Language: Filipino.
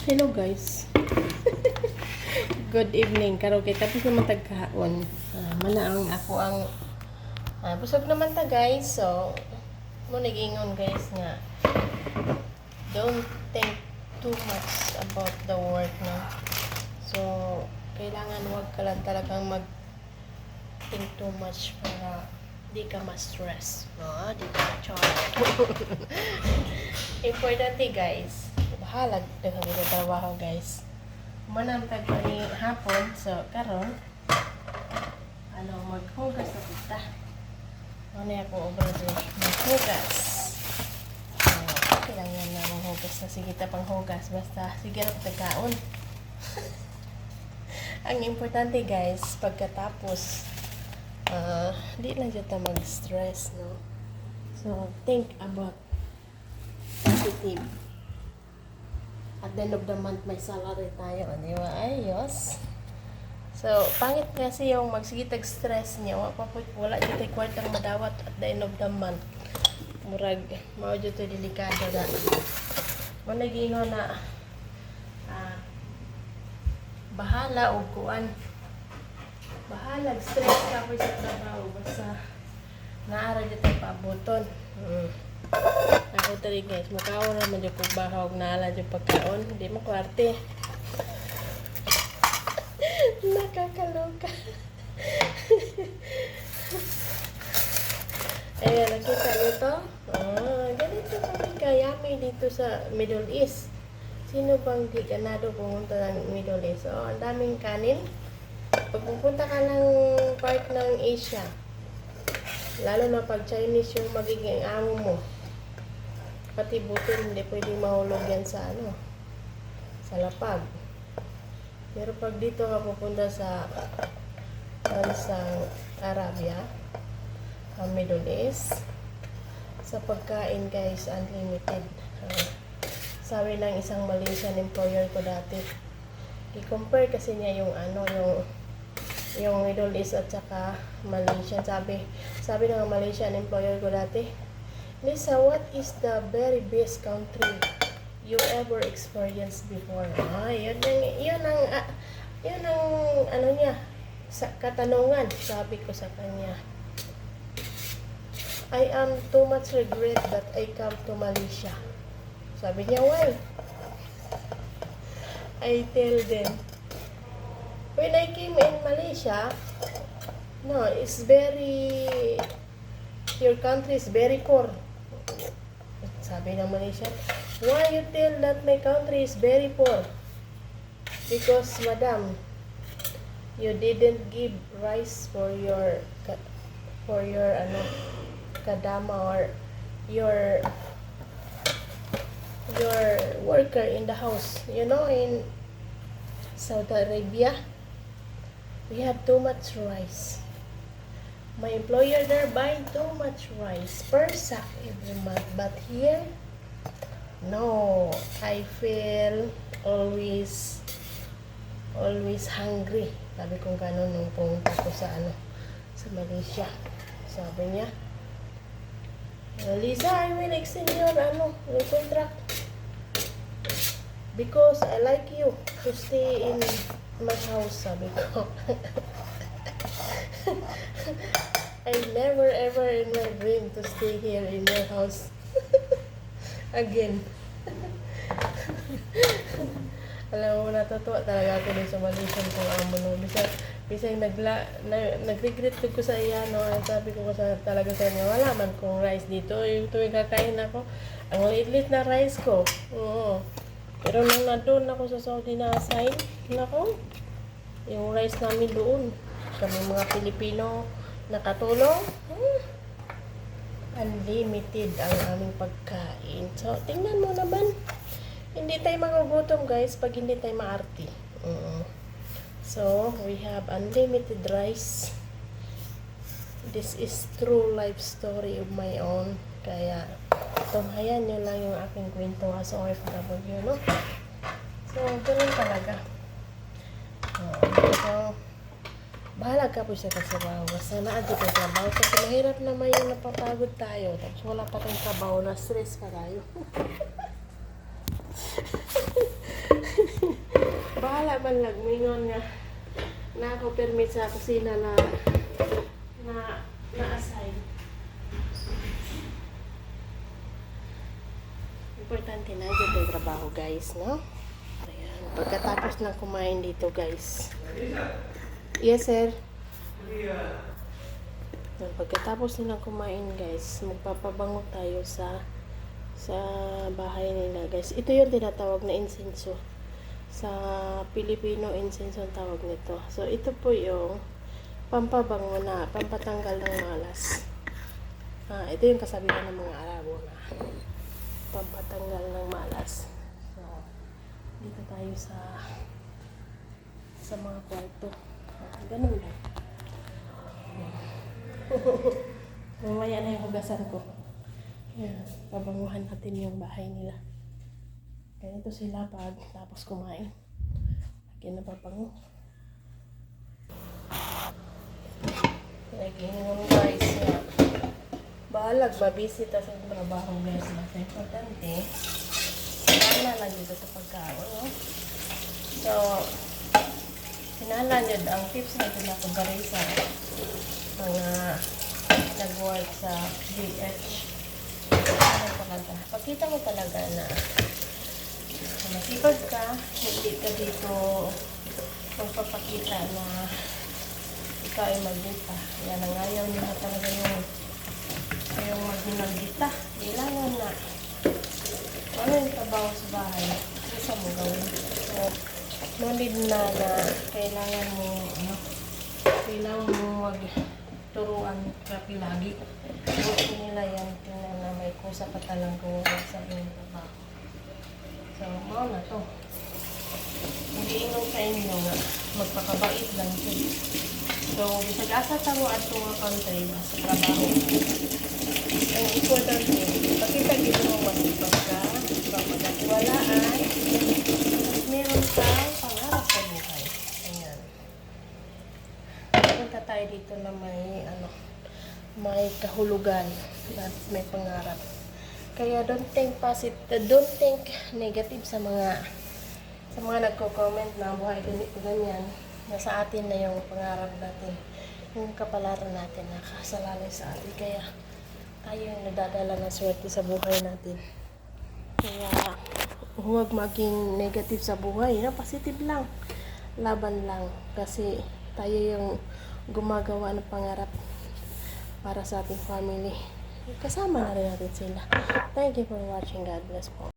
Hello guys. Good evening. Karon kay tapos naman tagkahon. Mana ang ako ang busog naman ta guys. So mo nagingon guys nga don't think too much about the work no. So kailangan wag ka lang talagang mag think too much para di ka ma-stress. No, di ka char. Importante guys. Bahalag dengan mga trabaho guys. Manang tagpo ni hapon so karon maghugas na kita. Ano ako overbrush maghugas. Kailangan na maghugas na sige ta panghugas basta sige ra pagkaon. Ang importante guys pagkatapos di lang jud ta mag-stress no. So think about positive. At the end of the month, may salary tayo. Di ba? Ayos. So, pangit kasi yung magsigitag stress niya. Wala dito yung kwartang madawat at the end of the month. Murag, mao dito delikado na. Muna gingon na bahala o kuan. Bahala, stress ka po sa trabaho. Basta, naara dito yung paabuton. Ako tali guys, mukhaon naman yung pagbahawag na ala yung pagkaon. Hindi mo kwarte. Nakakaloka. Ayan, nakita nyo to? Ganito kami kayami dito sa Middle East. Sino bang di ganado pumunta ng Middle East? Ang daming kanin. Pag pupunta ka ng part ng Asia, lalo na pag Chinese yung magiging amo mo, pati butin hindi pwedeng mahulog yan sa sa lapag. Pero pag dito ka pupunta sa bansang Arabia, Middle East, sa pagkain guys, unlimited. Sabi ng isang Malaysian employer ko dati, i-compare kasi niya yung Middle East at saka Malaysian. Sabi ng Malaysian employer ko dati, Lisa, what is the very best country you ever experienced before? Yun ang niya, sa katanungan, sabi ko sa kanya. I am too much regret that I come to Malaysia. Sabi niya, why? I tell them, when I came in Malaysia, no, your country is very poor. Sabi ng Malaysia, why you tell that my country is very poor? Because, madam, you didn't give rice for your kadama or your worker in the house. You know, in Saudi Arabia, we have too much rice. My employer there buy too much rice per sack every month. But here, no. I feel always hungry. Sabi kong gano'n nung pumunta ko sa Malaysia. Sabi niya, Lisa, I will extend your contract. Because I like you to stay in my house, sabi ko. I never ever in my dream to stay here in your house again. Alam mo, natutuwa talaga ako din sa Malaysian kung amo no. Bisang nag-regret ko sa iya no. Sabi ko talaga sa inyo, wala man kung rice dito. Yung tuwing kakain ako, ang liit na rice ko. Oo. Pero nung nandun ako sa Saudi na assign, nako, yung rice namin doon. Kami mga Pilipino nakatulong, unlimited ang aming pagkain. So, tingnan mo naman, hindi tayo magugutom guys pag hindi tayo maarte. So, we have unlimited rice. This is true life story of my own. Kaya, tunghayan nyo lang yung aking kwento as OFW, no? So, ganun talaga. So, bahala ka po siya trabaho. Basta naadyo ka trabaho. Kasi mahirap naman yung napapagod tayo. Tapos wala pa tayong trabaho na stress ka tayo. wala man lang mingon nga na ako permit sa kusina na assign. Importante na yung trabaho guys, no? Ayan. Pagkatapos ng kumain dito guys. Yes sir. Pagkatapos nilang kumain guys, magpapabango tayo sa bahay nila guys. Ito yung tinatawag na insenso. Sa Pilipino, insenso ang tawag nito. So ito po yung pampabango na, pampatanggal ng malas. Ito yung kasabihan ng mga Arabo na pampatanggal ng malas. So dito tayo sa mga kwarto. Ganun lang. Mamaya na yung hugasan ko. Ayan, pabanguhan natin yung bahay nila. Ganito sila pag tapos kumain. Lagyan na pabango. Lagyan mo guys. Bahalag, mabisita sa trabaho guys. Mas importante. Wala lang dito sa pagkaon. No? So, sinalan yun ang tips na ito na pagbarisa. Mga nag-work sa GH. Pagkita mo talaga na masipag ka, hindi ka dito magpapakita na ikaw ay magdita. Yan ang ayaw nila talaga yung magdita. Kailangan na ano yung trabaho sa bahay, isa mo gawin. So, no need na kailangan mo magturuan ka pilagi. Gusto nila yan, tingnan na may kusa ka talang gumawa sa iyong trabaho. So, mga na to. Hindi inong sa inyo nga, magpakabait lang siya. So, bisag-asa ta mo at mga country sa trabaho. Ang important din, pakita dito mo masipag ka, pagkakatiwalaan, meron kang pangarap sa buhay. Ayan. Punta tayo dito na may kahulugan at may pangarap. Kaya don't think negative sa mga nagko-comment na buhay ganito ganyan. Nasa atin na yung pangarap natin, yung kapalaran natin na kasalalay sa atin. Kaya tayo yung nadadala ng swerte sa buhay natin. Kaya huwag maging negative sa buhay, na positive lang, laban lang, kasi tayo yung gumagawa ng pangarap para sa ating family. Kasama na rin natin sila. Thank you for watching. God bless po.